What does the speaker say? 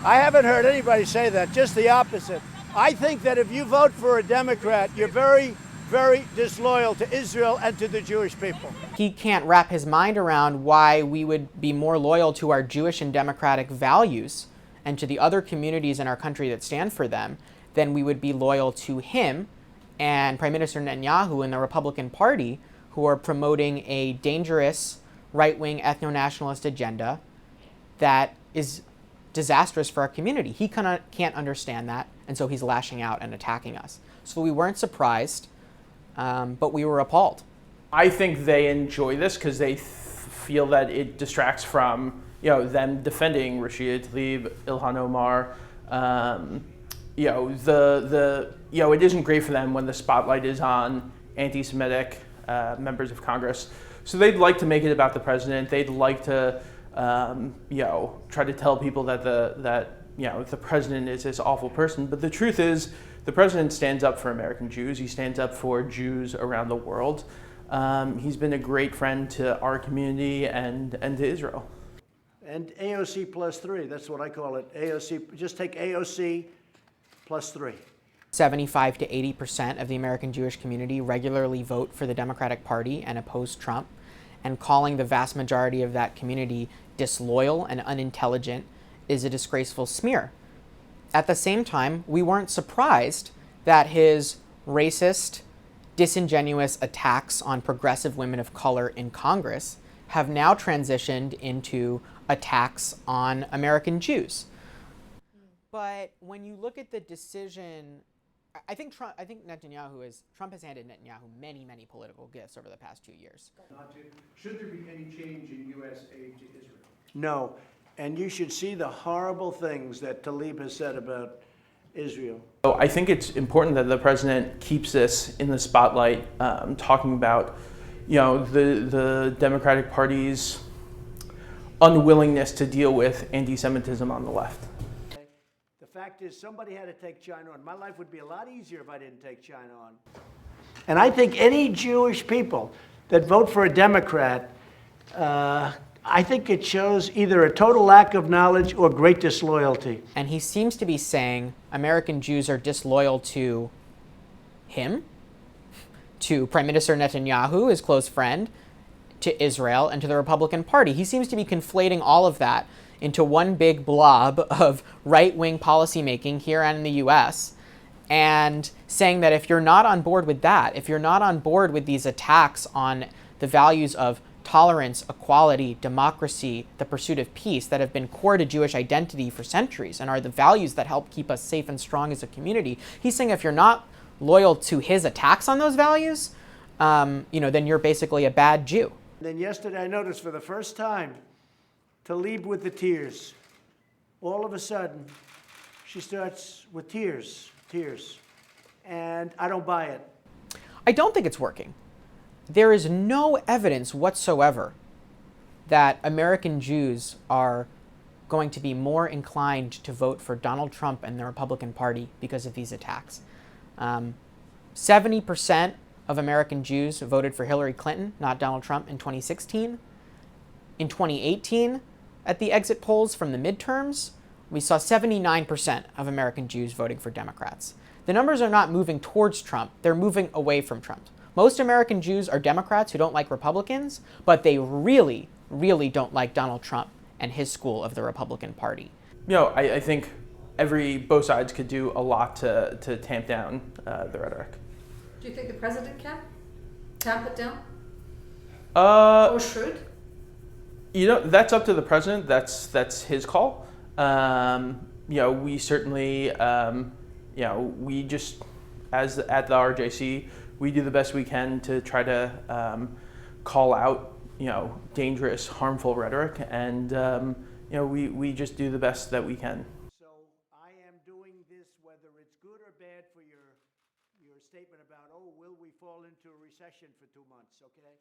I haven't heard anybody say that, just the opposite. I think that if you vote for a Democrat, you're very, very disloyal to Israel and to the Jewish people. He can't wrap his mind around why we would be more loyal to our Jewish and democratic values and to the other communities in our country that stand for them than we would be loyal to him and Prime Minister Netanyahu and the Republican Party, who are promoting a dangerous right-wing ethno-nationalist agenda that is disastrous for our community. He can't understand that, and so he's lashing out and attacking us. So we weren't surprised, but we were appalled. I think they enjoy this because they feel that it distracts from them defending Rashida, Tlaib, Ilhan, Omar. It isn't great for them when the spotlight is on anti-Semitic members of Congress. So they'd like to make it about the president. They'd like to try to tell people that the president is this awful person. But the truth is, the president stands up for American Jews. He stands up for Jews around the world. He's been a great friend to our community and to Israel. And AOC plus 3, that's what I call it. AOC, just take AOC plus 3. 75 to 80% of the American Jewish community regularly vote for the Democratic Party and oppose Trump, and calling the vast majority of that community disloyal and unintelligent is a disgraceful smear. At the same time, we weren't surprised that his racist, disingenuous attacks on progressive women of color in Congress have now transitioned into attacks on American Jews. But when you look at the decision, Trump has handed Netanyahu many political gifts over the past 2 years. Should there be any change in U.S. aid to Israel? No, and you should see the horrible things that Tlaib has said about Israel. So I think it's important that the president keeps this in the spotlight, talking about the Democratic Party's unwillingness to deal with anti-Semitism on the left. The fact is, somebody had to take China on. My life would be a lot easier if I didn't take China on. And I think any Jewish people that vote for a Democrat, I think it shows either a total lack of knowledge or great disloyalty. And he seems to be saying American Jews are disloyal to him, to Prime Minister Netanyahu, his close friend, to Israel, and to the Republican Party. He seems to be conflating all of that into one big blob of right-wing policymaking here and in the US, and saying that if you're not on board with that, if you're not on board with these attacks on the values of tolerance, equality, democracy, the pursuit of peace that have been core to Jewish identity for centuries and are the values that help keep us safe and strong as a community, he's saying if you're not loyal to his attacks on those values, then you're basically a bad Jew. Then yesterday I noticed for the first time, Tlaib with the tears. All of a sudden, she starts with tears. And I don't buy it. I don't think it's working. There is no evidence whatsoever that American Jews are going to be more inclined to vote for Donald Trump and the Republican Party because of these attacks. 70% of American Jews voted for Hillary Clinton, not Donald Trump, in 2016. In 2018, at the exit polls from the midterms, we saw 79% of American Jews voting for Democrats. The numbers are not moving towards Trump, they're moving away from Trump. Most American Jews are Democrats who don't like Republicans, but they really don't like Donald Trump and his school of the Republican Party. I think both sides could do a lot to tamp down the rhetoric. Do you think the president can tamp it down? Or should? That's up to the president. That's his call. We certainly, we just, as at the RJC, we do the best we can to try to call out, dangerous, harmful rhetoric, and we just do the best that we can. So I am doing this whether it's good or bad for your statement about, will we fall into a recession for 2 months, okay?